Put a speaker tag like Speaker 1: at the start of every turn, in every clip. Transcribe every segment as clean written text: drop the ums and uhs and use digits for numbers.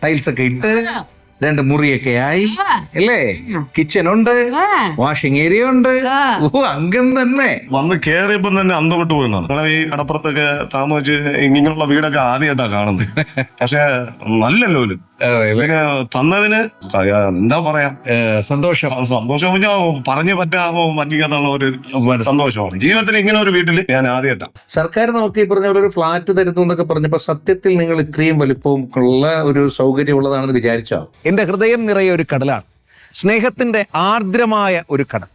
Speaker 1: Tiles ഒക്കെ ഇട്ട് 2 മുറിയൊക്കെ ആയി അല്ലേ? കിച്ചൺ ഉണ്ട്, വാഷിംഗ് ഏരിയ ഉണ്ട്. ഓ, അംഗം തന്നെ.
Speaker 2: വന്ന് കേറിയപ്പം തന്നെ അന്തം വിട്ടു പോയെന്നാണ്. നിങ്ങളെ ഈ കടപ്പുറത്തൊക്കെ താമസിച്ച് ഇങ്ങനെയുള്ള വീടൊക്കെ ആദ്യമായിട്ടാ കാണുന്നത്. പക്ഷെ നല്ലല്ലോ ഇതൊക്കെ തന്നതിന് എന്താ പറയാ,
Speaker 1: സന്തോഷം.
Speaker 2: സന്തോഷം പറഞ്ഞു പറ്റിക്കാന്നുള്ള ഒരു സന്തോഷമാണ്. ജീവിതത്തിൽ ഇങ്ങനെ ഒരു വീട്ടിൽ ഞാൻ ആദ്യമായിട്ടാ.
Speaker 1: സർക്കാർ നമുക്ക് ഈ പറഞ്ഞ ഒരു ഫ്ലാറ്റ് തരുന്നു എന്നൊക്കെ പറഞ്ഞപ്പോ സത്യത്തിൽ നിങ്ങൾ ഇത്രയും വലിപ്പവും ഉള്ള ഒരു സൗകര്യം ഉള്ളതാണെന്ന് വിചാരിച്ചോ?
Speaker 3: എൻ്റെ ഹൃദയം നിറയെ ഒരു കടലാണ്, സ്നേഹത്തിൻ്റെ ആർദ്രമായ ഒരു കടൽ.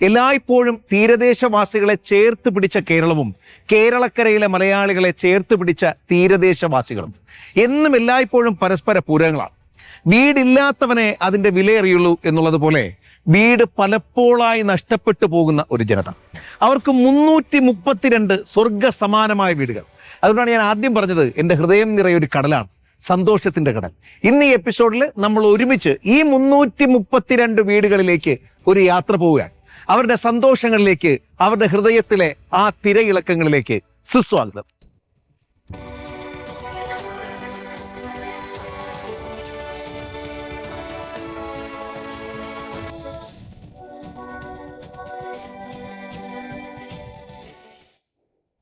Speaker 3: എല്ലായ്പ്പോഴും തീരദേശവാസികളെ ചേർത്ത് പിടിച്ച കേരളവും കേരളക്കരയിലെ മലയാളികളെ ചേർത്ത് പിടിച്ച തീരദേശവാസികളും എന്നും എല്ലായ്പ്പോഴും പരസ്പര പൂരകങ്ങളാണ്. വീടില്ലാത്തവനെ അതിൻ്റെ വിലയറിയുള്ളൂ എന്നുള്ളത് പോലെ വീട് പലപ്പോഴായി നഷ്ടപ്പെട്ടു പോകുന്ന ഒരു ജനത. അവർക്ക് 332 സ്വർഗ സമാനമായ വീടുകൾ. അതുകൊണ്ടാണ് ഞാൻ ആദ്യം പറഞ്ഞത് എൻ്റെ ഹൃദയം നിറയെ ഒരു കടലാണ്, സന്തോഷത്തിന്റെ കടൽ. ഇന്ന് ഈ എപ്പിസോഡിൽ നമ്മൾ ഒരുമിച്ച് ഈ 332 വീടുകളിലേക്ക് ഒരു യാത്ര പോവുകയാണ്. അവരുടെ സന്തോഷങ്ങളിലേക്ക്, അവരുടെ ഹൃദയത്തിലെ ആ തിരയിളക്കങ്ങളിലേക്ക് സുസ്വാഗതം.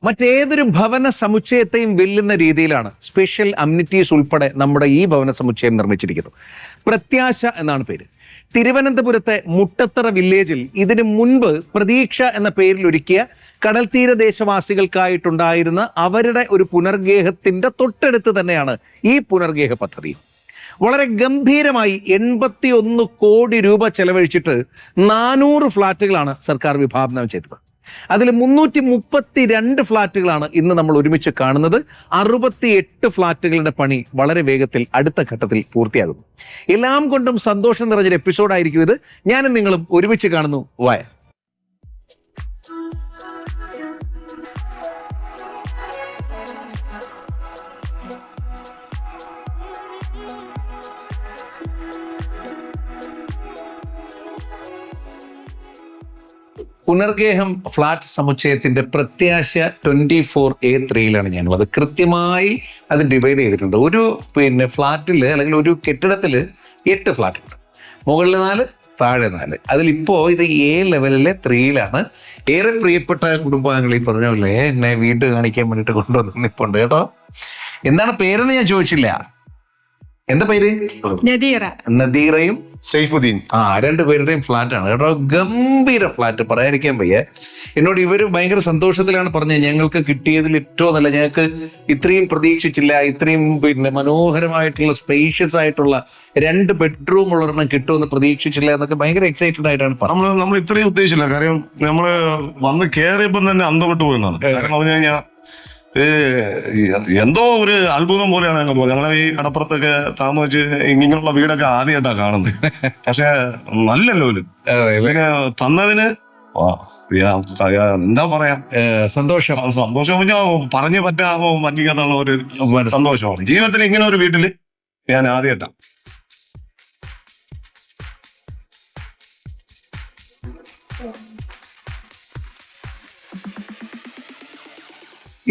Speaker 3: മറ്റേതൊരു ഭവന സമുച്ചയത്തെയും വെല്ലുന്ന രീതിയിലാണ് സ്പെഷ്യൽ അമ്യൂണിറ്റീസ് ഉൾപ്പെടെ നമ്മുടെ ഈ ഭവന സമുച്ചയം നിർമ്മിച്ചിരിക്കുന്നത്. പ്രത്യാശ എന്നാണ് പേര്. തിരുവനന്തപുരത്തെ മുട്ടത്തറ വില്ലേജിൽ ഇതിനു മുൻപ് പ്രതീക്ഷ എന്ന പേരിൽ ഒരുക്കിയ കടൽ തീരദേശവാസികൾക്കായിട്ടുണ്ടായിരുന്ന അവരുടെ ഒരു പുനർഗേഹത്തിന്റെ തൊട്ടടുത്ത് തന്നെയാണ് ഈ പുനർഗേഹ പദ്ധതി. വളരെ ഗംഭീരമായി 81 കോടി രൂപ ചെലവഴിച്ചിട്ട് 400 ഫ്ലാറ്റുകളാണ് സർക്കാർ വിഭാവനം ചെയ്തത്. അതിൽ 332 ഫ്ലാറ്റുകളാണ് ഇന്ന് നമ്മൾ ഒരുമിച്ച് കാണുന്നത്. 68 ഫ്ലാറ്റുകളുടെ പണി വളരെ വേഗത്തിൽ അടുത്ത ഘട്ടത്തിൽ പൂർത്തിയാകും. എല്ലാം കൊണ്ടും സന്തോഷം നിറഞ്ഞൊരു എപ്പിസോഡായിരിക്കും ഇത്. ഞാനും നിങ്ങളും ഒരുമിച്ച് കാണുന്നു. വായ.
Speaker 1: പുനർഗേഹം ഫ്ലാറ്റ് സമുച്ചയത്തിന്റെ പ്രത്യാശ 24A3 ഞാനുള്ളത്. കൃത്യമായി അത് ഡിവൈഡ് ചെയ്തിട്ടുണ്ട്. ഒരു ഫ്ലാറ്റിൽ അല്ലെങ്കിൽ ഒരു കെട്ടിടത്തിൽ 8 ഫ്ലാറ്റ് ഉണ്ട്. മുകളിൽ 4, താഴെ 4. അതിലിപ്പോൾ ഇത് A ലെവലിലെ 3യിലാണ്. ഏറെ പ്രിയപ്പെട്ട കുടുംബാംഗങ്ങൾ ഈ പറഞ്ഞ പോലെ എന്നെ വീട് കാണിക്കാൻ വേണ്ടിയിട്ട് കൊണ്ടുവന്നിപ്പുണ്ട് കേട്ടോ. എന്താണ് പേരെന്ന് ഞാൻ ചോദിച്ചില്ല. എന്താ പേര്? നദീറയും
Speaker 2: സൈഫുദ്ദീൻ.
Speaker 1: 2 പേരുടെയും ഫ്ലാറ്റാണ് കേട്ടോ. ഗംഭീര ഫ്ലാറ്റ്, പറയാതിരിക്കാൻ വയ്യ. എന്നോട് ഇവർ ഭയങ്കര സന്തോഷത്തിലാണ് പറഞ്ഞത്, ഞങ്ങൾക്ക് കിട്ടിയതിൽ ഏറ്റവും നല്ല, ഞങ്ങൾക്ക് ഇത്രയും പ്രതീക്ഷിച്ചില്ല, ഇത്രയും മനോഹരമായിട്ടുള്ള സ്പേഷ്യസ് ആയിട്ടുള്ള 2 ബെഡ്റൂം ഉള്ളൊരെണ്ണം കിട്ടുമെന്ന് പ്രതീക്ഷിച്ചില്ല എന്നൊക്കെ ഭയങ്കര എക്സൈറ്റഡ് ആയിട്ടാണ് പറഞ്ഞത്.
Speaker 2: നമ്മൾ ഇത്രയും ഉദ്ദേശിച്ചില്ല. കാര്യം നമ്മള് വന്ന് കേറിയപ്പം തന്നെ അന്തം വിട്ടു പോയെന്നാണ്. കാരണം പറഞ്ഞു കഴിഞ്ഞാൽ എന്തോ ഒരു അത്ഭുതം പോലെയാണ് ഞങ്ങൾ തോന്നുന്നത്. ഞങ്ങളെ ഈ കടപ്പുറത്തൊക്കെ താമസിച്ച് ഇങ്ങനെയുള്ള വീടൊക്കെ ആദ്യമായിട്ടാ കാണുന്നത്. പക്ഷെ നല്ലല്ലോ ഇതൊക്കെ തന്നതിന് എന്താ പറയാ,
Speaker 1: സന്തോഷം.
Speaker 2: പറഞ്ഞു പറ്റിക്കാന്നുള്ള ഒരു സന്തോഷമാണ്. ജീവിതത്തിൽ ഇങ്ങനെ ഒരു വീട്ടില് ഞാൻ ആദ്യമായിട്ടാ.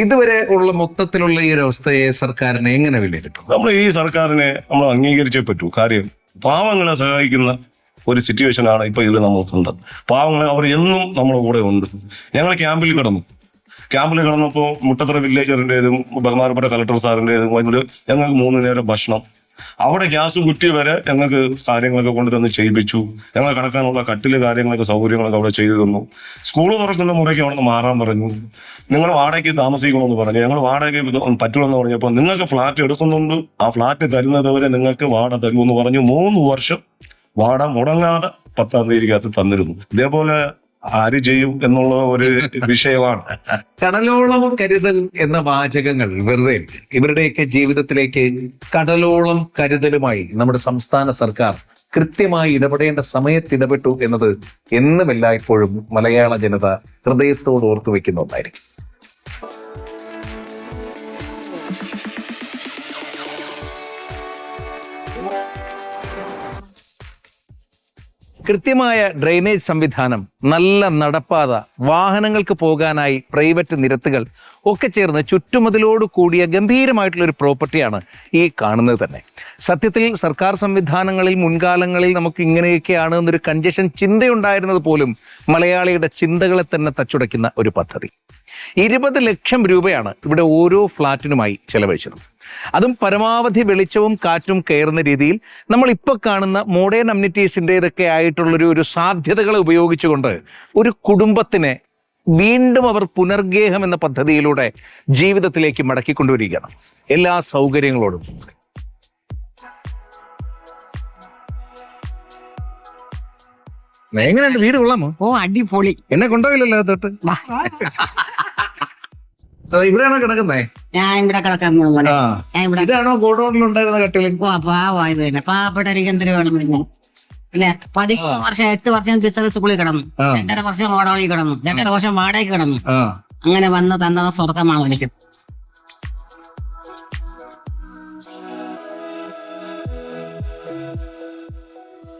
Speaker 1: ഇതുവരെ ഉള്ള മൊത്തത്തിലുള്ള ഈ ഒരു അവസ്ഥയെ സർക്കാരിനെ എങ്ങനെ വിലയിരുത്തും?
Speaker 2: നമ്മൾ ഈ സർക്കാരിനെ നമ്മൾ അംഗീകരിച്ചേ പറ്റൂ. കാര്യം പാവങ്ങളെ സഹായിക്കുന്ന ഒരു സിറ്റുവേഷനാണ് ഇപ്പൊ ഇതിൽ നമുക്കുണ്ട്. പാവങ്ങളെ അവർ എന്നും നമ്മുടെ കൂടെ ഉണ്ട്. ഞങ്ങൾ ക്യാമ്പിൽ കിടന്നപ്പോൾ മുട്ടത്തറ വില്ലേജറിൻ്റെതും ബഹുമാനപ്പെട്ട കളക്ടർ സാറിൻ്റെതും ഞങ്ങൾക്ക് 3 നേരം ഭക്ഷണം, അവിടെ ഗ്യാസ് കുറ്റി വരെ ഞങ്ങൾക്ക് കാര്യങ്ങളൊക്കെ കൊണ്ടുതന്ന് ചെയ്യിപ്പിച്ചു. ഞങ്ങൾ കിടക്കാനുള്ള കട്ടില് കാര്യങ്ങളൊക്കെ സൗകര്യങ്ങളൊക്കെ അവിടെ ചെയ്തു തന്നു. സ്കൂൾ തുറക്കുന്ന മുറയ്ക്ക് അവിടെ നിന്ന് മാറാൻ പറഞ്ഞു. നിങ്ങൾ വാടകയ്ക്ക് താമസിക്കണമെന്ന് പറഞ്ഞു. ഞങ്ങൾ വാടകയ്ക്ക് പറ്റുമെന്ന് പറഞ്ഞപ്പോൾ നിങ്ങൾക്ക് ഫ്ലാറ്റ് എടുക്കുന്നുണ്ട്, ആ ഫ്ലാറ്റ് തരുന്നത് വരെ നിങ്ങൾക്ക് വാടക തരുമെന്ന് പറഞ്ഞു. 3 വർഷം വാടക മുടങ്ങാതെ 10-ാം തീയതിക്കകത്ത് തന്നിരുന്നു. ഇതേപോലെ ആര് ചെയ്യും എന്നുള്ള ഒരു വിഷയമാണ്.
Speaker 1: കടലോളം കരുതൽ എന്ന വാചകങ്ങൾ വെറുതെ ഇവരുടെയൊക്കെ ജീവിതത്തിലേക്ക് കടലോളം കരുതലുമായി നമ്മുടെ സംസ്ഥാന സർക്കാർ കൃത്യമായി ഇടപെടേണ്ട സമയത്ത് ഇടപെട്ടു എന്നത് എന്നും എല്ലായ്പ്പോഴും മലയാള ജനത ഹൃദയത്തോട് ഓർത്തു വെക്കുന്ന ഒന്നായിരിക്കും.
Speaker 3: കൃത്യമായ ഡ്രെയിനേജ് സംവിധാനം, നല്ല നടപ്പാത, വാഹനങ്ങൾക്ക് പോകാനായി പ്രൈവറ്റ് നിരത്തുകൾ ഒക്കെ ചേർന്ന് ചുറ്റുമതിലോട് കൂടിയ ഗംഭീരമായിട്ടുള്ള ഒരു പ്രോപ്പർട്ടിയാണ് ഈ കാണുന്നത് തന്നെ. സത്യത്തിൽ സർക്കാർ സംവിധാനങ്ങളിൽ മുൻകാലങ്ങളിൽ നമുക്ക് ഇങ്ങനെയൊക്കെയാണ് എന്നൊരു കൺജഷൻ ചിന്തയുണ്ടായിരുന്നത് പോലും മലയാളിയുടെ ചിന്തകളെ തന്നെ തച്ചുടയ്ക്കുന്ന ഒരു പദ്ധതി. 20 ലക്ഷം രൂപയാണ് ഇവിടെ ഓരോ ഫ്ലാറ്റിനുമായി ചെലവഴിച്ചത്. അതും പരമാവധി വെളിച്ചവും കാറ്റും കയറുന്ന രീതിയിൽ നമ്മൾ ഇപ്പോൾ കാണുന്ന മോഡേൺ അമ്യൂണിറ്റീസിൻ്റെതൊക്കെ ആയിട്ടുള്ളൊരു സാധ്യതകളെ ഉപയോഗിച്ചുകൊണ്ട് ഒരു കുടുംബത്തിനെ വീണ്ടും അവർ പുനർഗേഹം എന്ന പദ്ധതിയിലൂടെ ജീവിതത്തിലേക്ക് മടക്കിക്കൊണ്ടുവരികയാണ്, എല്ലാ സൗകര്യങ്ങളോടും. എങ്ങനെയുണ്ട് വീട്? കൊള്ളാമോ?
Speaker 4: ഓ അടിപൊളി.
Speaker 3: എന്നെ കൊണ്ടുപോയില്ലല്ലോ തൊട്ട്. ഇവിടെയാണോ കിടക്കുന്നേ?
Speaker 4: ഞാൻ ഇവിടെ കിടക്കാൻ മോനെ. ഞാൻ ഇവിടെ
Speaker 3: ഇതാണോ ഗോഡൌണിൽ ഉണ്ടായിരുന്ന കട്ടില്?
Speaker 4: പാവായത് തന്നെ. പാവപ്പെട്ട എനിക്ക് എന്തിനു വേണം പിന്നെ? അല്ലെ 13 വർഷം 8 വർഷം ബിസിനസ് സ്കൂളിൽ കിടന്നു, 2.5 വർഷം ഗോഡൌണിൽ കിടന്നു, 2.5 വർഷം വാടകയ്ക്ക് കിടന്നു. അങ്ങനെ വന്ന് തന്നത് സ്വർഗമാണ് എനിക്ക്.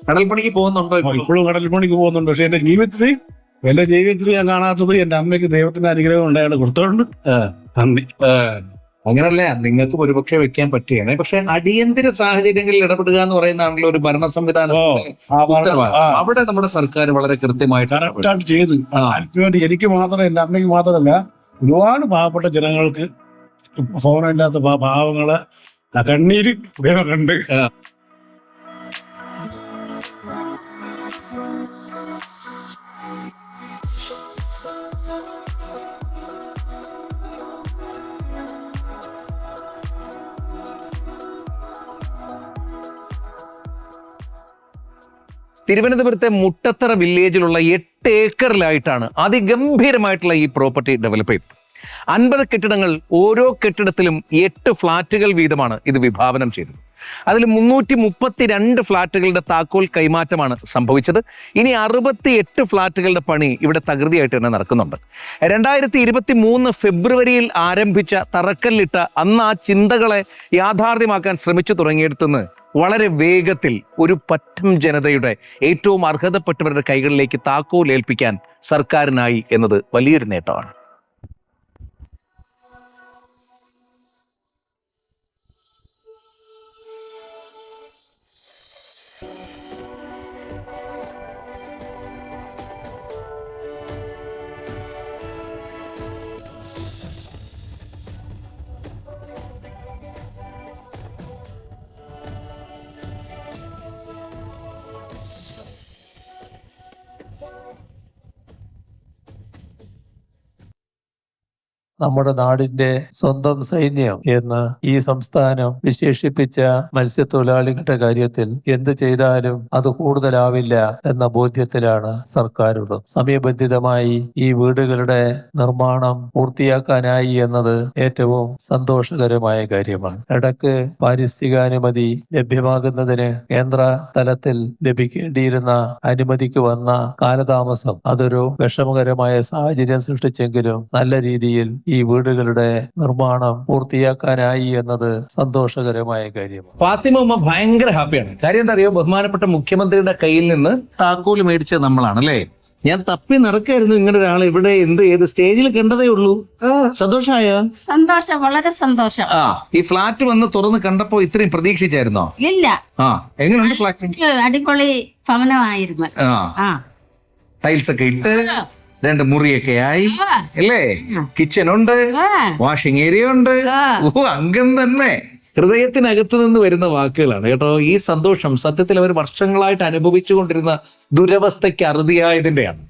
Speaker 3: കടൽപ്പണിക്ക് പോകുന്നുണ്ടോ?
Speaker 5: ഇപ്പോഴും കടൽപ്പണിക്ക് പോകുന്നുണ്ട്. പക്ഷെ എന്റെ ജീവിതത്തിൽ ഞാൻ കാണാത്തത് എന്റെ അമ്മയ്ക്ക് ദൈവത്തിന്റെ അനുഗ്രഹം ഉണ്ടായാണ് കൊടുത്തോണ്ട് നന്ദി.
Speaker 3: അങ്ങനല്ല, നിങ്ങൾക്ക് ഒരുപക്ഷെ വെക്കാൻ പറ്റുകയാണ്. പക്ഷെ അടിയന്തര സാഹചര്യങ്ങളിൽ ഇടപെടുക എന്ന് പറയുന്നതാണല്ലോ ഒരു ഭരണ സംവിധാനം. അവിടെ നമ്മുടെ സർക്കാർ വളരെ കൃത്യമായിട്ട്
Speaker 5: കറക്റ്റായിട്ട് ചെയ്ത് അതിന് വേണ്ടി എനിക്ക് മാത്രം എന്റെ അമ്മയ്ക്ക് മാത്രമല്ല ഒരുപാട് പാവപ്പെട്ട ജനങ്ങൾക്ക് ഭവനമില്ലാത്ത പാവങ്ങളെ കണ്ണീര് ദൈവം കണ്ട്.
Speaker 3: തിരുവനന്തപുരത്തെ മുട്ടത്തറ വില്ലേജിലുള്ള 8 ഏക്കറിലായിട്ടാണ് അതിഗംഭീരമായിട്ടുള്ള ഈ പ്രോപ്പർട്ടി ഡെവലപ്പ് ചെയ്തത്. 50 കെട്ടിടങ്ങൾ, ഓരോ കെട്ടിടത്തിലും 8 ഫ്ളാറ്റുകൾ വീതമാണ് ഇത് വിഭാവനം ചെയ്തത്. അതിൽ 332 ഫ്ളാറ്റുകളുടെ താക്കോൽ കൈമാറ്റമാണ് സംഭവിച്ചത്. ഇനി 68 ഫ്ളാറ്റുകളുടെ പണി ഇവിടെ തകൃതിയായിട്ട് തന്നെ നടക്കുന്നുണ്ട്. 2023 ഫെബ്രുവരിയിൽ ആരംഭിച്ച തറക്കല്ലിട്ട അന്ന് ആ ചിന്തകളെ യാഥാർത്ഥ്യമാക്കാൻ ശ്രമിച്ചു തുടങ്ങിയെടുത്തുനിന്ന് വളരെ വേഗത്തിൽ ഒരു പറ്റം ജനതയുടെ ഏറ്റവും അർഹതപ്പെട്ടവരുടെ കൈകളിലേക്ക് താക്കോൽ ഏൽപ്പിക്കാൻ സർക്കാരിനായി എന്നത് വലിയൊരു നേട്ടമാണ്.
Speaker 6: നമ്മുടെ നാടിന്റെ സ്വന്തം സൈന്യം എന്ന് ഈ സംസ്ഥാനം വിശേഷിപ്പിച്ച മത്സ്യത്തൊഴിലാളികളുടെ കാര്യത്തിൽ എന്ത് ചെയ്താലും അത് കൂടുതലാവില്ല എന്ന ബോധ്യത്തിലാണ് സർക്കാരുള്ളത്. സമയബന്ധിതമായി ഈ വീടുകളുടെ നിർമ്മാണം പൂർത്തിയാക്കാനായി എന്നത് ഏറ്റവും സന്തോഷകരമായ കാര്യമാണ്. ഇടക്ക് പാരിസ്ഥിതികാനുമതി ലഭ്യമാകുന്നതിന് കേന്ദ്ര തലത്തിൽ ലഭിക്കേണ്ടിയിരുന്ന അനുമതിക്ക് വന്ന കാലതാമസം അതൊരു വിഷമകരമായ സാഹചര്യം സൃഷ്ടിച്ചെങ്കിലും നല്ല രീതിയിൽ ഈ വീടുകളുടെ നിർമ്മാണം പൂർത്തിയാക്കാനായി എന്നത് സന്തോഷകരമായ കാര്യമാണ്.
Speaker 3: ഫാത്തിമ ഉമ്മ ഭയങ്കര ഹാപ്പിയാണ്. കാര്യം എന്താ അറിയോ? ബഹുമാനപ്പെട്ട മുഖ്യമന്ത്രിയുടെ കയ്യിൽ നിന്ന് താക്കോല് മേടിച്ചത് നമ്മളാണ് അല്ലേ? ഞാൻ തപ്പി നടക്കായിരുന്നു ഇങ്ങനെ ഒരാൾ ഇവിടെ ഏത് സ്റ്റേജിൽ കണ്ടതേ ഉള്ളൂ. സന്തോഷമായോ?
Speaker 4: സന്തോഷം, വളരെ സന്തോഷം.
Speaker 3: ഈ ഫ്ലാറ്റ് വന്ന് തുറന്ന് കണ്ടപ്പോ ഇത്രയും പ്രതീക്ഷിച്ചായിരുന്നോ?
Speaker 4: ഇല്ല.
Speaker 3: എങ്ങനെയുണ്ട് ഫ്ലാറ്റ്?
Speaker 4: അടിപൊളി ഭവനമായിരുന്നു.
Speaker 3: ടൈൽസ് ഒക്കെ ഇട്ട് 2 മുറിയൊക്കെ ആയി അല്ലേ? കിച്ചൺ ഉണ്ട്, വാഷിംഗ് ഏരിയ ഉണ്ട്. അംഗം തന്നെ. ഹൃദയത്തിനകത്ത് നിന്ന് വരുന്ന വാക്കുകളാണ് കേട്ടോ. ഈ സന്തോഷം സത്യത്തിൽ അവർ വർഷങ്ങളായിട്ട് അനുഭവിച്ചുകൊണ്ടിരുന്ന ദുരവസ്ഥയ്ക്ക് അറുതിയായതിന്റെയാണ്.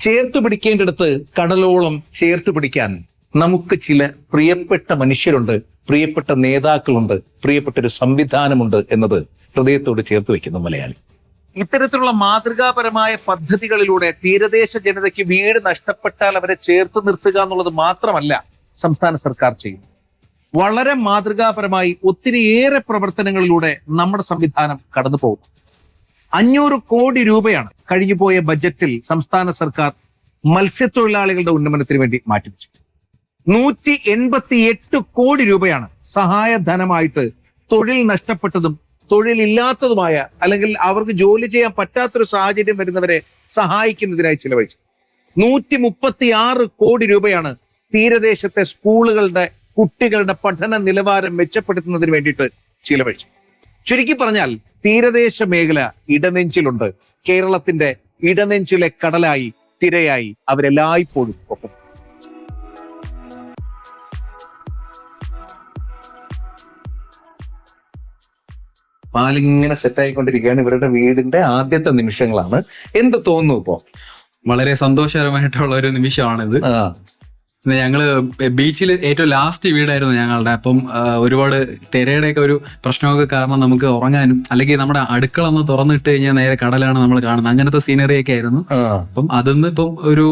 Speaker 3: ചേർത്ത് പിടിക്കേണ്ടിടത്ത് കടലോളം ചേർത്ത് പിടിക്കാൻ നമുക്ക് ചില പ്രിയപ്പെട്ട മനുഷ്യരുണ്ട്, പ്രിയപ്പെട്ട നേതാക്കളുണ്ട്, പ്രിയപ്പെട്ട ഒരു സംവിധാനമുണ്ട് എന്നത് ഹൃദയത്തോട് ചേർത്ത് വെക്കുന്ന മലയാളി. ഇത്തരത്തിലുള്ള മാതൃകാപരമായ പദ്ധതികളിലൂടെ തീരദേശ ജനതയ്ക്ക് വീട് നഷ്ടപ്പെട്ടാൽ അവരെ ചേർത്ത് നിർത്തുക എന്നുള്ളത് മാത്രമല്ല സംസ്ഥാന സർക്കാർ ചെയ്യുന്നു. വളരെ മാതൃകാപരമായി ഒത്തിരിയേറെ പ്രവർത്തനങ്ങളിലൂടെ നമ്മുടെ സംവിധാനം കടന്നു പോകുന്നു. 500 കോടി രൂപയാണ് കഴിഞ്ഞുപോയ ബജറ്റിൽ സംസ്ഥാന സർക്കാർ മത്സ്യത്തൊഴിലാളികളുടെ ഉന്നമനത്തിന് വേണ്ടി മാറ്റിവെച്ചത്. 188 കോടി രൂപയാണ് സഹായധനമായിട്ട് തൊഴിൽ നഷ്ടപ്പെട്ടതും തൊഴിലില്ലാത്തതുമായ അല്ലെങ്കിൽ അവർക്ക് ജോലി ചെയ്യാൻ പറ്റാത്തൊരു സാഹചര്യം വരുന്നവരെ സഹായിക്കുന്നതിനായി ചിലവഴിച്ചു. 136 കോടി രൂപയാണ് തീരദേശത്തെ സ്കൂളുകളുടെ കുട്ടികളുടെ പഠന നിലവാരം മെച്ചപ്പെടുത്തുന്നതിന് വേണ്ടിയിട്ട് ചിലവഴിച്ചു. ചുരുക്കി പറഞ്ഞാൽ തീരദേശ മേഖല ഇടനെഞ്ചിലുണ്ട്. കേരളത്തിന്റെ ഇടനെഞ്ചിലെ കടലായി, തിരയായി അവരെല്ലായ്പ്പോഴും ഒപ്പം. പാലിങ്ങനെ സെറ്റായിക്കൊണ്ടിരിക്കുകയാണ്. ഇവരുടെ വീടിന്റെ ആദ്യത്തെ നിമിഷങ്ങളാണ്. എന്ത് തോന്നുന്നു ഇപ്പോ?
Speaker 7: വളരെ സന്തോഷകരമായിട്ടുള്ള ഒരു നിമിഷമാണിത്. പിന്നെ ഞങ്ങള് ബീച്ചിൽ ഏറ്റവും ലാസ്റ്റ് വീടായിരുന്നു ഞങ്ങളുടെ. അപ്പം ഒരുപാട് തിരയുടെയൊക്കെ ഒരു പ്രശ്നമൊക്കെ കാരണം നമുക്ക് ഉറങ്ങാനും, അല്ലെങ്കിൽ നമ്മുടെ അടുക്കള ഒന്ന് തുറന്നിട്ട് കഴിഞ്ഞാൽ നേരെ കടലാണ് നമ്മൾ കാണുന്നത്. അങ്ങനത്തെ സീനറി ഒക്കെ ആയിരുന്നു. അപ്പം അതിന്ന് ഇപ്പം ഒരു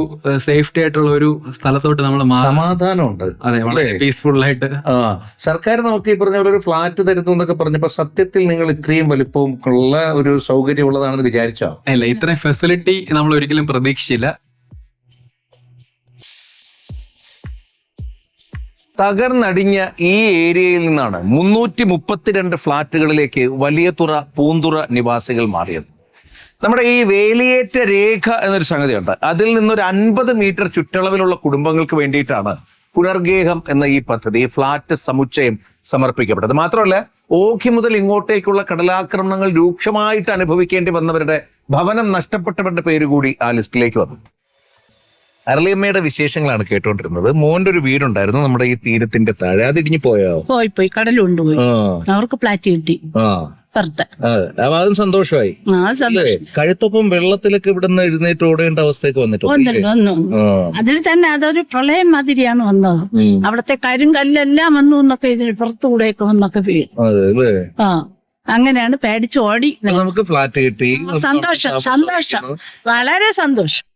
Speaker 7: സേഫ്റ്റി ആയിട്ടുള്ള ഒരു സ്ഥലത്തോട്ട് നമ്മൾ
Speaker 1: സമാധാനമുണ്ട്.
Speaker 7: അതെ, വളരെ പീസ്ഫുൾ ആയിട്ട്.
Speaker 1: സർക്കാർ നമുക്ക് ഈ പറഞ്ഞ ഒരു ഫ്ലാറ്റ് തരുന്നു എന്നൊക്കെ പറഞ്ഞപ്പോ സത്യത്തിൽ നിങ്ങൾ ഇത്രയും വലിപ്പവും ഉള്ള ഒരു സൗകര്യം ഉള്ളതാണെന്ന് വിചാരിച്ചോ?
Speaker 7: അല്ല, ഇത്രയും ഫെസിലിറ്റി നമ്മൾ ഒരിക്കലും പ്രതീക്ഷിച്ചില്ല.
Speaker 3: തകർന്നടിഞ്ഞ ഈ ഏരിയയിൽ നിന്നാണ് 332 ഫ്ളാറ്റുകളിലേക്ക് വലിയതുറ, പൂന്തുറ നിവാസികൾ മാറിയത്. നമ്മുടെ ഈ വേലിയേറ്റ രേഖ എന്നൊരു സംഗതിയുണ്ട്. അതിൽ നിന്നൊരു 50 മീറ്റർ ചുറ്റളവിലുള്ള കുടുംബങ്ങൾക്ക് വേണ്ടിയിട്ടാണ് പുനർഗേഹം എന്ന ഈ പദ്ധതി, ഫ്ളാറ്റ് സമുച്ചയം സമർപ്പിക്കപ്പെട്ടത്. മാത്രമല്ല, ഓഖി മുതൽ ഇങ്ങോട്ടേക്കുള്ള കടലാക്രമണങ്ങൾ രൂക്ഷമായിട്ട് അനുഭവിക്കേണ്ടി വന്നവരുടെ, ഭവനം നഷ്ടപ്പെട്ടവരുടെ പേര് കൂടി ആ ലിസ്റ്റിലേക്ക് വന്നു. അരളിയമ്മയുടെ വിശേഷങ്ങളാണ് കേട്ടോണ്ടിരുന്നത്. മോന്റെ ഒരു വീടുണ്ടായിരുന്നു നമ്മുടെ ഈ തീരത്തിന്റെ താഴെ, അത് ഇടിഞ്ഞു പോയോ?
Speaker 8: പോയി കടലുണ്ട് പോയി. അവർക്ക് ഫ്ലാറ്റ് കിട്ടി.
Speaker 1: അതും സന്തോഷമായി. കഴുത്തൊപ്പം വെള്ളത്തിലൊക്കെ ഇവിടുന്ന് എഴുന്നേറ്റ് ഓടേണ്ട അവസ്ഥയൊക്കെ
Speaker 8: വന്നു. അതിൽ തന്നെ അതൊരു പ്രളയം മാതിരിയാണ് വന്നത്. അവിടത്തെ കരിങ്കല്ലെല്ലാം വന്നു എന്നൊക്കെ ഇതിന് പുറത്തുകൂടെയൊക്കെ വന്നൊക്കെ വീഴും. അങ്ങനെയാണ് പേടിച്ച് ഓടി.
Speaker 1: നമുക്ക് ഫ്ലാറ്റ് കിട്ടി.
Speaker 8: സന്തോഷം, വളരെ സന്തോഷം.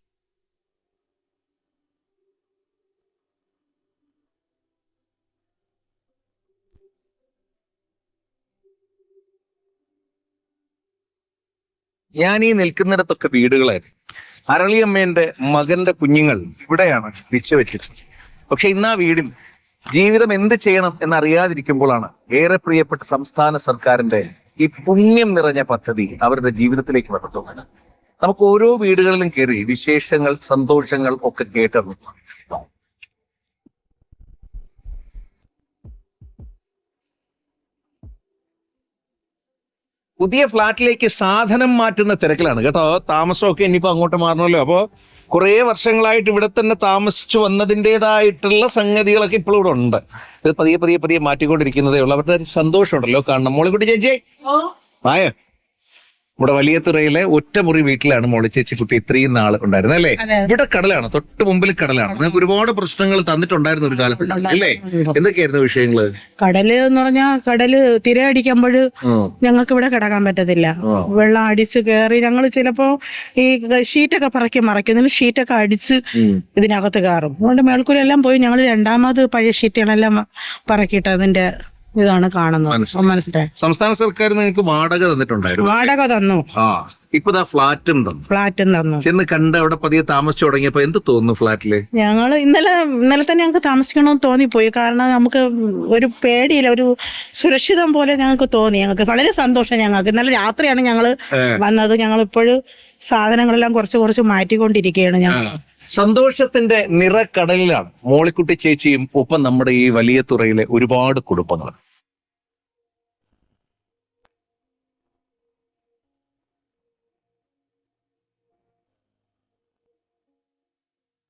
Speaker 3: ഞാൻ ഈ നിൽക്കുന്നിടത്തൊക്കെ വീടുകളായിരുന്നു. അരളിയമ്മേന്റെ മകന്റെ കുഞ്ഞുങ്ങൾ ഇവിടെയാണ് വെച്ചിട്ടുള്ളത്. പക്ഷെ ഇന്ന് ആ വീടിൽ ജീവിതം എന്ത് ചെയ്യണം എന്നറിയാതിരിക്കുമ്പോഴാണ് ഏറെ പ്രിയപ്പെട്ട സംസ്ഥാന സർക്കാരിന്റെ ഈ പുണ്യം നിറഞ്ഞ പദ്ധതി അവരുടെ ജീവിതത്തിലേക്ക് വന്നിട്ടുള്ളത്. നമുക്ക് ഓരോ വീടുകളിലും കയറി വിശേഷങ്ങൾ, സന്തോഷങ്ങൾ ഒക്കെ കേട്ടറിഞ്ഞു. പുതിയ ഫ്ലാറ്റിലേക്ക് സാധനം മാറ്റുന്ന തിരക്കിലാണ് കേട്ടോ. താമസമൊക്കെ ഇനിയിപ്പോൾ അങ്ങോട്ട് മാറണമല്ലോ. അപ്പോൾ കുറേ വർഷങ്ങളായിട്ട് ഇവിടെ തന്നെ താമസിച്ചു വന്നതിൻ്റെതായിട്ടുള്ള സംഗതികളൊക്കെ ഇപ്പോഴും ഇവിടെ ഉണ്ട്. ഇത് പതിയെ മാറ്റിക്കൊണ്ടിരിക്കുന്നതേ ഉള്ളൂ. അവരുടെ ഒരു സന്തോഷമുണ്ടല്ലോ കാണണം. മോളിക്കുട്ടി ചേച്ചി ആയോ? ഇവിടെ വലിയതുറയിലെ ഒറ്റമുറി വീട്ടിലാണ് മോളി ചേച്ചിക്കുട്ടി ഇത്രയും നാൾ ഉണ്ടായിരുന്നത് അല്ലേ? ഇവിടെ കടലാണ്, തൊട്ട് മുമ്പിൽ കടലാണ്. നിങ്ങൾക്ക് ഒരുപാട് പ്രശ്നങ്ങൾ തന്നിട്ടുണ്ടായിരുന്നു ഒരു കാലത്ത് അല്ലേ? എന്തൊക്കെയായിരുന്നു വിഷയങ്ങള്?
Speaker 9: കടല് എന്ന് പറഞ്ഞാൽ കടല് തിരയടിക്കുമ്പോൾ ഞങ്ങൾക്ക് ഇവിടെ കിടക്കാൻ പറ്റത്തില്ല. വെള്ളം അടിച്ച് കയറി ഞങ്ങൾ ചിലപ്പോ ഈ ഷീറ്റൊക്കെ മറയ്ക്കുന്നതിന് ഷീറ്റൊക്കെ അടിച്ച് ഇതിനകത്ത് കയറും. അതുകൊണ്ട് മേൽക്കൂരെല്ലാം പോയി ഞങ്ങൾ രണ്ടാമത് പഴയ ഷീറ്റുകളെല്ലാം പറക്കിയിട്ട് അതിന്റെ ഇതാണ് കാണുന്നത്. മനസ്സിലായി.
Speaker 3: സംസ്ഥാന സർക്കാർ നിങ്ങൾക്ക് വാടക തന്നിട്ടുണ്ടായിരുന്നു.
Speaker 9: വാടക തന്നു.
Speaker 3: ഇപ്പൊ ഫ്ലാറ്റും തന്നു. ചെന്ന് കണ്ട് അവിടെ പതിയെ താമസിച്ചു തുടങ്ങിയപ്പോ എന്ത് തോന്നുന്നു ഫ്ലാറ്റില്?
Speaker 9: ഞങ്ങള് ഇന്നലെ തന്നെ ഞങ്ങൾക്ക് താമസിക്കണമെന്ന് തോന്നിപ്പോയി. കാരണം നമുക്ക് ഒരു പേടിയില്ല, ഒരു സുരക്ഷിതം പോലെ ഞങ്ങൾക്ക് തോന്നി. ഞങ്ങൾക്ക് വളരെ സന്തോഷം. ഞങ്ങൾക്ക് ഇന്നലെ രാത്രിയാണ് ഞങ്ങൾ വന്നത്. ഞങ്ങൾ ഇപ്പോഴും സാധനങ്ങളെല്ലാം കുറച്ച് മാറ്റിക്കൊണ്ടിരിക്കുകയാണ്. ഞങ്ങൾ
Speaker 3: സന്തോഷത്തിന്റെ നിറക്കടലിലാണ് മോളിക്കുട്ടി ചേച്ചിയും ഒപ്പം നമ്മുടെ ഈ വലിയതുറയിലെ ഒരുപാട് കുടുംബങ്ങൾ.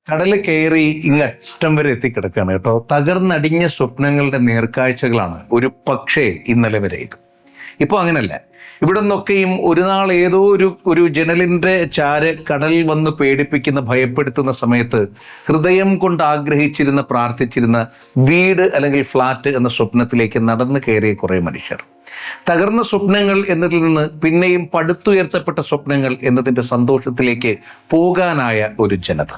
Speaker 3: കടല് കയറി ഇങ്ങറ്റം വരെ എത്തിക്കിടക്കുകയാണ് കേട്ടോ. തകർന്നടിഞ്ഞ സ്വപ്നങ്ങളുടെ നേർക്കാഴ്ചകളാണ് ഒരു പക്ഷേ ഇന്നലെ വരെ ഇത്. ഇപ്പോൾ അങ്ങനല്ല. ഇവിടെ നിന്നൊക്കെയും ഒരു നാൾ ഏതോ ഒരു ജനലിന്റെ ചാര് കടൽ വന്ന് പേടിപ്പിക്കുന്ന, ഭയപ്പെടുത്തുന്ന സമയത്ത് ഹൃദയം കൊണ്ട് ആഗ്രഹിച്ചിരുന്ന, പ്രാർത്ഥിച്ചിരുന്ന വീട് അല്ലെങ്കിൽ ഫ്ലാറ്റ് എന്ന സ്വപ്നത്തിലേക്ക് നടന്നു കയറിയ കുറേ മനുഷ്യർ. തകർന്ന സ്വപ്നങ്ങൾ എന്നതിൽ നിന്ന് പിന്നെയും പടുത്തുയർത്തപ്പെട്ട സ്വപ്നങ്ങൾ എന്നതിൻ്റെ സന്തോഷത്തിലേക്ക് പോകാനായ ഒരു ജനത.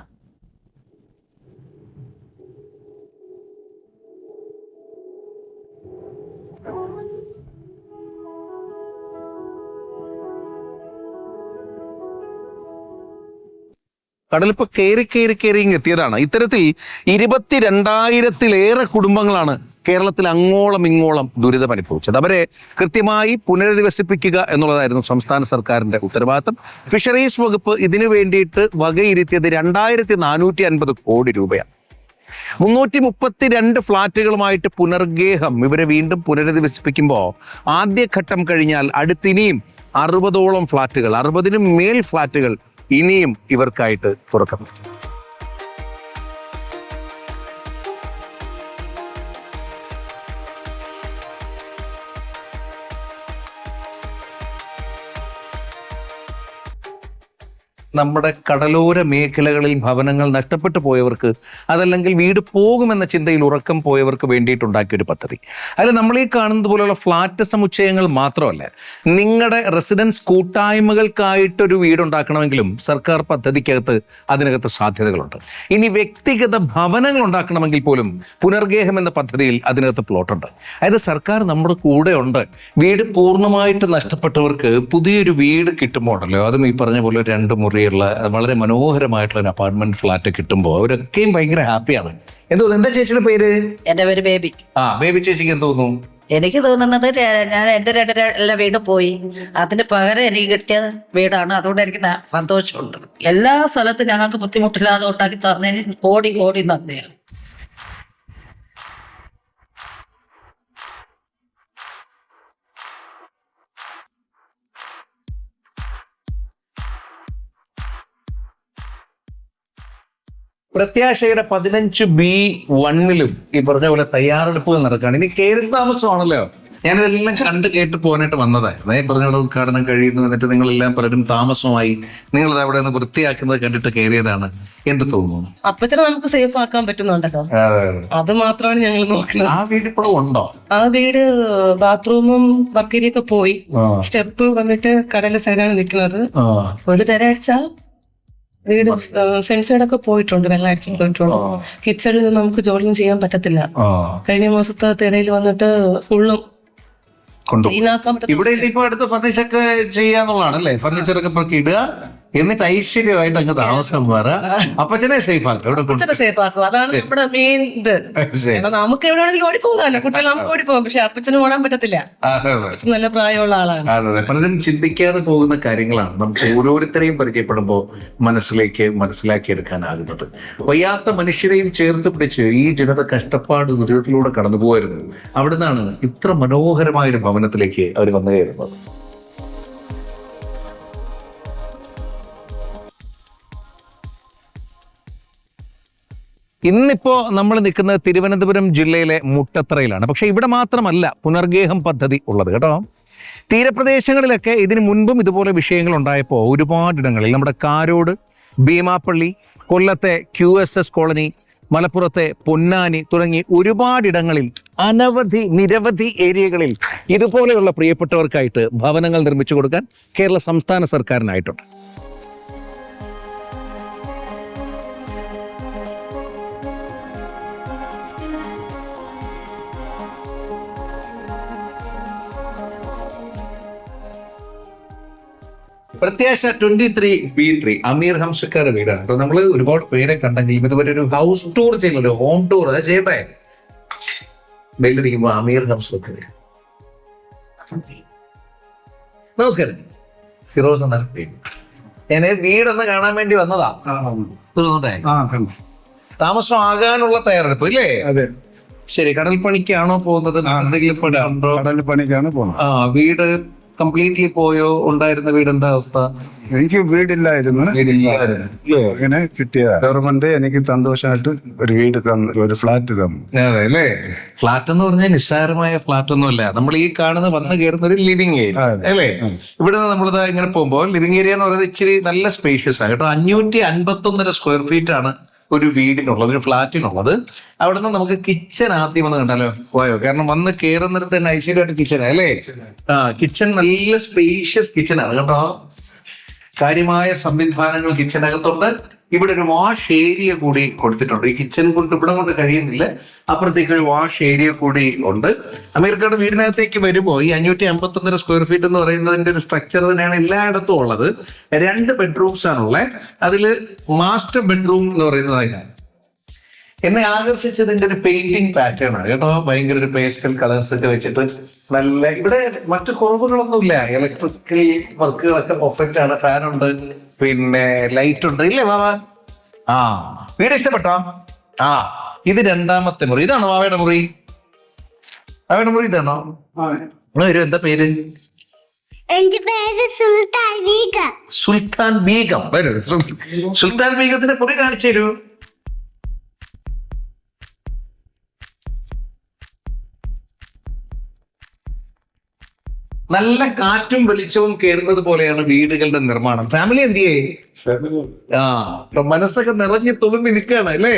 Speaker 3: കടലിപ്പോൾ കയറി ഇങ്ങ് എത്തിയതാണ്. ഇത്തരത്തിൽ 22,000-ലേറെ കുടുംബങ്ങളാണ് കേരളത്തിൽ അങ്ങോളം ഇങ്ങോളം ദുരിതം അനുഭവിച്ചത്. അവരെ കൃത്യമായി പുനരധിവസിപ്പിക്കുക എന്നുള്ളതായിരുന്നു സംസ്ഥാന സർക്കാരിന്റെ ഉത്തരവാദിത്തം. ഫിഷറീസ് വകുപ്പ് ഇതിനു വേണ്ടിയിട്ട് വകയിരുത്തിയത് 2450 കോടി രൂപയാണ്. 332 ഫ്ളാറ്റുകളുമായിട്ട് പുനർഗേഹം ഇവരെ വീണ്ടും പുനരധിവസിപ്പിക്കുമ്പോൾ ആദ്യഘട്ടം കഴിഞ്ഞാൽ അടുത്തിനിയും 60ഓളം ഫ്ളാറ്റുകൾ, 60നും മേൽ ഫ്ളാറ്റുകൾ ഇനിയും ഇവർക്കായിട്ട് തുറക്കുന്നു. നമ്മുടെ കടലോര മേഖലകളിൽ ഭവനങ്ങൾ നഷ്ടപ്പെട്ടു പോയവർക്ക്, അതല്ലെങ്കിൽ വീട് പോകുമെന്ന ചിന്തയിൽ ഉറക്കം പോയവർക്ക് വേണ്ടിയിട്ടുണ്ടാക്കിയൊരു പദ്ധതി. അതിൽ നമ്മൾ ഈ കാണുന്നത് പോലെയുള്ള ഫ്ലാറ്റ് സമുച്ചയങ്ങൾ മാത്രമല്ല, നിങ്ങളുടെ റെസിഡൻസ് കൂട്ടായ്മകൾക്കായിട്ടൊരു വീടുണ്ടാക്കണമെങ്കിലും സർക്കാർ പദ്ധതിക്കകത്ത് അതിനകത്ത് സാധ്യതകളുണ്ട്. ഇനി വ്യക്തിഗത ഭവനങ്ങൾ ഉണ്ടാക്കണമെങ്കിൽ പോലും പുനർഗേഹം എന്ന പദ്ധതിയിൽ അതിനകത്ത് പ്ലോട്ടുണ്ട്. അതായത് സർക്കാർ നമ്മുടെ കൂടെ ഉണ്ട്. വീട് പൂർണ്ണമായിട്ട് നഷ്ടപ്പെട്ടവർക്ക് പുതിയൊരു വീട് കിട്ടുമ്പോൾ ഉണ്ടല്ലോ, അതും ഈ പറഞ്ഞ പോലെ 2 മുറിയുള്ള വളരെ മനോഹരമായിട്ടുള്ള ഒരു അപ്പാർട്ട്മെന്റ് ഫ്ലാറ്റ് കിട്ടുമ്പോൾ അവരൊക്കെയും ഭയങ്കര ഹാപ്പിയാണ്. എന്താ ചേച്ചിയുടെ പേര്?
Speaker 10: എന്റെ പേര് ബേബി.
Speaker 3: ബേബി ചേച്ചിക്ക് എന്ത് തോന്നുന്നു?
Speaker 10: എനിക്ക് തോന്നുന്നത് ഞാൻ എന്റെ 2 വീട് പോയി, അതിന് പകരം എനിക്ക് കിട്ടിയ വീടാണ്. അതുകൊണ്ട് എനിക്ക് സന്തോഷമുണ്ട്. എല്ലാ സ്ഥലത്തും ഞങ്ങൾക്ക് ബുദ്ധിമുട്ടില്ലാതെ ഉണ്ടാക്കി തന്നതിന് കോടി കോടി നന്ദിയാണ്.
Speaker 3: പ്രത്യാശയുടെ 15B1 ഈ പറഞ്ഞ പോലെ തയ്യാറെടുപ്പുകൾ നടക്കുകയാണ്. ഇനി കയറി താമസമാണല്ലോ. ഞാനിതെല്ലാം കണ്ട് കേട്ട് പോകാനായിട്ട് വന്നതായിരുന്നു. ഈ പറഞ്ഞ ഉദ്ഘാടനം കഴിയുന്നു, എന്നിട്ട് നിങ്ങളെല്ലാം പലരും താമസമായി, നിങ്ങളത് അവിടെ നിന്ന് വൃത്തിയാക്കുന്നത് കണ്ടിട്ട് കയറിയതാണ്. എന്ത് തോന്നുന്നു?
Speaker 11: അപ്പച്ചനെ നമുക്ക് സേഫ് ആക്കാൻ പറ്റുന്നുണ്ടല്ലോ, അത് മാത്രമാണ് ഞങ്ങൾ നോക്കുന്നത്.
Speaker 3: ആ വീട് ഇപ്പോഴും ഉണ്ടോ? ആ
Speaker 11: വീട് ബാത്റൂമും ബക്കരിയൊക്കെ പോയി, സ്റ്റെപ്പ് വന്നിട്ട് കടലിലെ സൈഡാണ് നിൽക്കുന്നത്. ഒരു തരാഴ്ച വീട് സെൻസൈഡൊക്കെ പോയിട്ടുണ്ട്, വെള്ളം അടിച്ചു പോയിട്ടുണ്ട്. കിച്ചണിൽ നിന്ന് നമുക്ക് ജോലിയൊന്നും ചെയ്യാൻ പറ്റത്തില്ല. കഴിഞ്ഞ മാസത്തെ തിരയിൽ വന്നിട്ട് ഫുള്ളും
Speaker 3: ഇവിടെ ഇപ്പൊ അടുത്ത ഫർണിച്ചറൊക്കെ ചെയ്യാന്നുള്ളതാണ് അല്ലേ? ഫർണിച്ചറൊക്കെ ഇപ്പൊക്കെ ഇടുക, എന്നിട്ട് ഐശ്വര്യമായിട്ട് അങ്ങ് താമസം മാറ. അപ്പച്ചനെ സേഫ് ആക്കും,
Speaker 11: സേഫ് ആക്കും. അതാണ് നമ്മുടെ മെയിൻ ഇത്. നമുക്ക് എവിടെയാണെങ്കിലും ഓടിപ്പോകാമല്ലോ, കുട്ടികൾ നമുക്ക് ഓടിപ്പോകും. പക്ഷെ അപ്പച്ചന് ഓടാൻ പറ്റത്തില്ല, നല്ല പ്രായമുള്ള ആളാണ്.
Speaker 3: അതെ, പലരും ചിന്തിക്കാതെ പോകുന്ന കാര്യങ്ങളാണ് നമുക്ക് ഓരോരുത്തരെയും പരിചയപ്പെടുമ്പോൾ മനസ്സിലാക്കിയെടുക്കാനാകുന്നത്. വയ്യാത്ത മനുഷ്യരെയും ചേർത്ത് പിടിച്ച് ഈ ജനത കഷ്ടപ്പാട് ദുരിതത്തിലൂടെ കടന്നു പോകരുത്. അവിടുന്നാണ് ഇത്ര മനോഹരമായൊരു ഭവനത്തിലേക്ക് അവർ വന്നു കയറുന്നത്. ഇന്നിപ്പോ നമ്മൾ നിൽക്കുന്നത് തിരുവനന്തപുരം ജില്ലയിലെ മുട്ടത്തറയിലാണ്. പക്ഷെ ഇവിടെ മാത്രമല്ല പുനർഗേഹം പദ്ധതി ഉള്ളത് കേട്ടോ. തീരപ്രദേശങ്ങളിലൊക്കെ ഇതിനു മുൻപും ഇതുപോലെ വിഷയങ്ങൾ ഉണ്ടായപ്പോൾ ഒരുപാടിടങ്ങളിൽ, നമ്മുടെ കാരോട്, ഭീമാപ്പള്ളി, കൊല്ലത്തെ QSS കോളനി, മലപ്പുറത്തെ പൊന്നാനി തുടങ്ങി ഒരുപാടിടങ്ങളിൽ നിരവധി ഏരിയകളിൽ ഇതുപോലെയുള്ള പ്രിയപ്പെട്ടവർക്കായിട്ട് ഭവനങ്ങൾ നിർമ്മിച്ചു കൊടുക്കാൻ കേരള സംസ്ഥാന സർക്കാരിനായിട്ടുണ്ട്. പ്രത്യാശ 23B3 അമീർ ഹംസക്കാരുടെ വീടാണ് കേട്ടോ. നമ്മൾ ഒരുപാട് പേരെ കണ്ടെങ്കിലും ഇതുപോലെ ഒരു ഹൗസ് ടൂർ ചെയ്യണല്ലോ, ഹോം ടൂർ അത് ചെയ്യട്ടെ. ബെല്ലടിക്കുമ്പോ അമീർ ഹംസൊക്കെ വരും. നമസ്കാരം, ഫിറോസ് എന്നാണ് പേര്. ഞാൻ വീടൊന്ന് കാണാൻ വേണ്ടി വന്നതാ. താമസം ആകാനുള്ള തയ്യാറെടുപ്പ് ഇല്ലേ?
Speaker 5: അതെ.
Speaker 3: ശരി, കടൽ പണിക്കാണോ പോകുന്നത്? എന്തെങ്കിലും
Speaker 5: കടൽ പണിക്കാണ് പോകുന്നത്.
Speaker 3: വീട് കംപ്ലീറ്റ്ലി പോയോ? ഉണ്ടായിരുന്ന വീട് എന്താ അവസ്ഥ?
Speaker 5: എനിക്ക് വീടില്ലായിരുന്നു, അങ്ങനെ കിട്ടിയതാണ്. ഗവൺമെന്റ് എനിക്ക് സന്തോഷമായിട്ട് ഒരു വീട് തന്നു, ഒരു ഫ്ലാറ്റ് തന്നു.
Speaker 3: അതെ അല്ലേ? ഫ്ലാറ്റ് എന്ന് പറഞ്ഞാൽ നിസ്സാരമായ ഫ്ലാറ്റ് ഒന്നുമല്ല. നമ്മൾ ഈ കാണുന്ന വന്ന് കയറുന്ന ഒരു ലിവിങ് ഏരിയ അല്ലേ? ഇവിടുന്ന് നമ്മളിത് ഇങ്ങനെ പോകുമ്പോൾ ലിവിങ് ഏരിയ എന്ന് പറയുന്നത് ഇച്ചിരി നല്ല സ്പേഷ്യസ് ആണ് കേട്ടോ. 551.5 സ്ക്വയർ ഫീറ്റ് ആണ് ഒരു വീടിനുള്ളത്, ഒരു ഫ്ലാറ്റിനുള്ളത്. അവിടെ നിന്ന് നമുക്ക് കിച്ചൺ ആദ്യം വന്ന് കണ്ടാലോ? പോയോ? കാരണം വന്ന് കയറുന്നിടത്ത് തന്നെ ഐശ്വര്യമായിട്ട് കിച്ചണാണ് അല്ലേ? കിച്ചൺ നല്ല സ്പേഷ്യസ് കിച്ചണാണ് കേട്ടോ. കാര്യമായ സംവിധാനങ്ങൾ കിച്ചണകത്തുണ്ട്. ഇവിടെ ഒരു വാഷ് ഏരിയ കൂടി കൊടുത്തിട്ടുണ്ട്. ഈ കിച്ചൺ കൊണ്ട് ഇവിടെ കൊണ്ട് കഴിയുന്നില്ല, അപ്പുറത്തേക്ക് ഒരു വാഷ് ഏരിയ കൂടി ഉണ്ട്. അമീർക്കയുടെ വീടിനകത്തേക്ക് വരുമ്പോൾ ഈ 551.5 സ്ക്വയർ ഫീറ്റ് എന്ന് പറയുന്നതിന്റെ ഒരു സ്ട്രക്ചർ തന്നെയാണ് എല്ലായിടത്തും ഉള്ളത്. 2 ബെഡ്റൂംസ് ആണുള്ളത്. അതിൽ മാസ്റ്റർ ബെഡ്റൂം എന്ന് പറയുന്നത് അതിനാണ്.
Speaker 1: എന്നെ ആകർഷിച്ചതിന്റെ ഒരു പെയിന്റിംഗ് പാറ്റേൺ ആണ് കേട്ടോ. ഭയങ്കര ഒരു പേസ്റ്റൽ കളേഴ്സ് ഒക്കെ വെച്ചിട്ട് നല്ല, ഇവിടെ മറ്റു കുറവുകളൊന്നുമില്ല. ഇലക്ട്രിക്കൽ വർക്കുകളൊക്കെ പെർഫെക്റ്റ് ആണ്. ഫാൻ ഉണ്ട്, പിന്നെ ലൈറ്റ് ഉണ്ട്, ഇല്ലേ വാവ? ആ, വീട് ഇഷ്ടപ്പെട്ടോ? ആ, ഇത് രണ്ടാമത്തെ മുറി. ഇതാണോ വാവയുടെ മുറി? വാവയുടെ മുറി ഇതാണോ? വരും, എന്താ പേര്?
Speaker 12: എന്റെ പേര് സുൽത്താൻ ബീഗം.
Speaker 1: സുൽത്താൻ ബീഗം. വരൂ, സുൽത്താൻ ബീഗത്തിന്റെ മുറി കാണിച്ചു തരൂ. നല്ല കാറ്റും വെളിച്ചവും കയറുന്നത് പോലെയാണ് വീടുകളുടെ നിർമ്മാണം. ഫാമിലി എന്തിയേ? ആ, ഇപ്പൊ മനസ്സൊക്കെ നിറഞ്ഞു തുളുമ്പി നിൽക്കുകയാണ് അല്ലേ?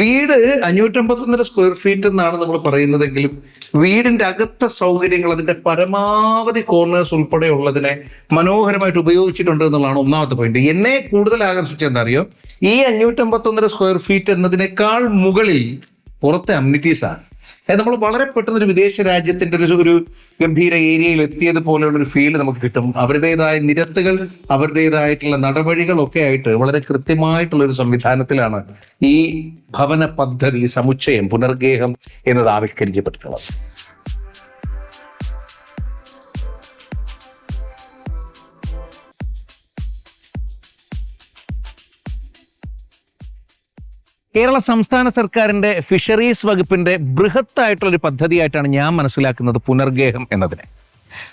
Speaker 1: വീട് 551 സ്ക്വയർ ഫീറ്റ് എന്നാണ് നമ്മൾ പറയുന്നതെങ്കിലും വീടിന്റെ അകത്തെ സൗകര്യങ്ങൾ, അതിന്റെ പരമാവധി കോർണേഴ്സ് ഉൾപ്പെടെ ഉള്ളതിനെ മനോഹരമായിട്ട് ഉപയോഗിച്ചിട്ടുണ്ട് എന്നുള്ളതാണ് ഒന്നാമത്തെ പോയിന്റ്. എന്നെ കൂടുതൽ ആകർഷിച്ചത് എന്താ അറിയോ? ഈ 551 സ്ക്വയർ ഫീറ്റ് എന്നതിനേക്കാൾ മുകളിൽ പുറത്തെ അമ്യൂണിറ്റീസാണ്. നമ്മൾ വളരെ പെട്ടെന്ന് ഒരു വിദേശ രാജ്യത്തിന്റെ ഒരു ഗംഭീര ഏരിയയിൽ എത്തിയത് പോലെയുള്ള ഒരു ഫീൽ നമുക്ക് കിട്ടും. അവരുടേതായ നിരത്തുകൾ, അവരുടേതായിട്ടുള്ള നടപടികളൊക്കെ ആയിട്ട് വളരെ കൃത്യമായിട്ടുള്ള ഒരു സംവിധാനത്തിലാണ് ഈ ഭവന പദ്ധതി സമുച്ചയം പുനർഗേഹം എന്നത് ആവിഷ്കരിക്കപ്പെട്ടിട്ടുള്ളത്.
Speaker 3: കേരള സംസ്ഥാന സർക്കാരിന്റെ ഫിഷറീസ് വകുപ്പിന്റെ ബൃഹത്തായിട്ടുള്ളൊരു പദ്ധതിയായിട്ടാണ് ഞാൻ മനസ്സിലാക്കുന്നത് പുനർഗേഹം എന്നതിനെ.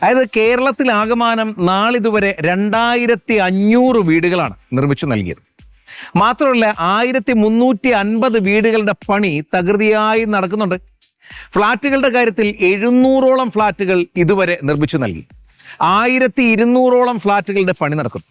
Speaker 3: അതായത് കേരളത്തിലാകമാനം നാളിതുവരെ 2500 വീടുകളാണ് നിർമ്മിച്ചു നൽകിയത്. മാത്രമല്ല 1350 വീടുകളുടെ പണി തകൃതിയായി നടക്കുന്നുണ്ട്. ഫ്ളാറ്റുകളുടെ കാര്യത്തിൽ 700ഓളം ഫ്ളാറ്റുകൾ ഇതുവരെ നിർമ്മിച്ചു നൽകി. 1200ഓളം ഫ്ളാറ്റുകളുടെ പണി നടക്കുന്നു.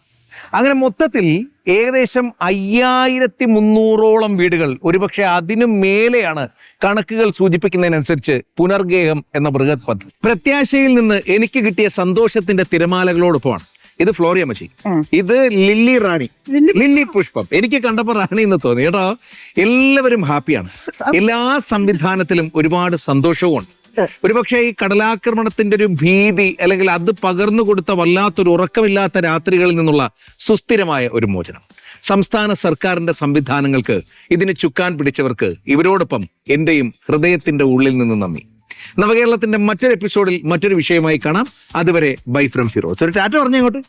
Speaker 3: അങ്ങനെ മൊത്തത്തിൽ ഏകദേശം 5300ഓളം വീടുകൾ, ഒരുപക്ഷെ അതിനു മേലെയാണ് കണക്കുകൾ സൂചിപ്പിക്കുന്നതിനനുസരിച്ച് പുനർഗേഹം എന്ന ബൃഹത് പദ്ധതി. പ്രത്യാശയിൽ നിന്ന് എനിക്ക് കിട്ടിയ സന്തോഷത്തിന്റെ തിരമാലകളോടൊപ്പമാണ് ഇത് ഫ്ലോറിയമ്മച്ചി, ഇത് ലില്ലി റാണി, ലില്ലി പുഷ്പം. എനിക്ക് കണ്ടപ്പോൾ റാണി എന്ന് തോന്നി കേട്ടോ. എല്ലാവരും ഹാപ്പിയാണ്. എല്ലാ സംവിധാനത്തിലും ഒരുപാട് സന്തോഷവുമുണ്ട്. ഒരുപക്ഷെ ഈ കടലാക്രമണത്തിന്റെ ഒരു ഭീതി, അല്ലെങ്കിൽ അത് പകർന്നു കൊടുത്ത വല്ലാത്തൊരു ഉറക്കമില്ലാത്ത രാത്രികളിൽ നിന്നുള്ള സുസ്ഥിരമായ ഒരു മോചനം. സംസ്ഥാന സർക്കാരിന്റെ സംവിധാനങ്ങൾക്ക്, ഇതിന് ചുക്കാൻ പിടിച്ചവർക്ക്, ഇവരോടൊപ്പം എന്റെയും ഹൃദയത്തിന്റെ ഉള്ളിൽ നിന്ന് നന്ദി. നവകേരളത്തിന്റെ മറ്റൊരു എപ്പിസോഡിൽ മറ്റൊരു വിഷയമായി കാണാം. അതുവരെ ബൈ ഫ്രം ഫിറോസ്. ഒരു ടാറ്റ പറഞ്ഞേ അങ്ങോട്ട്.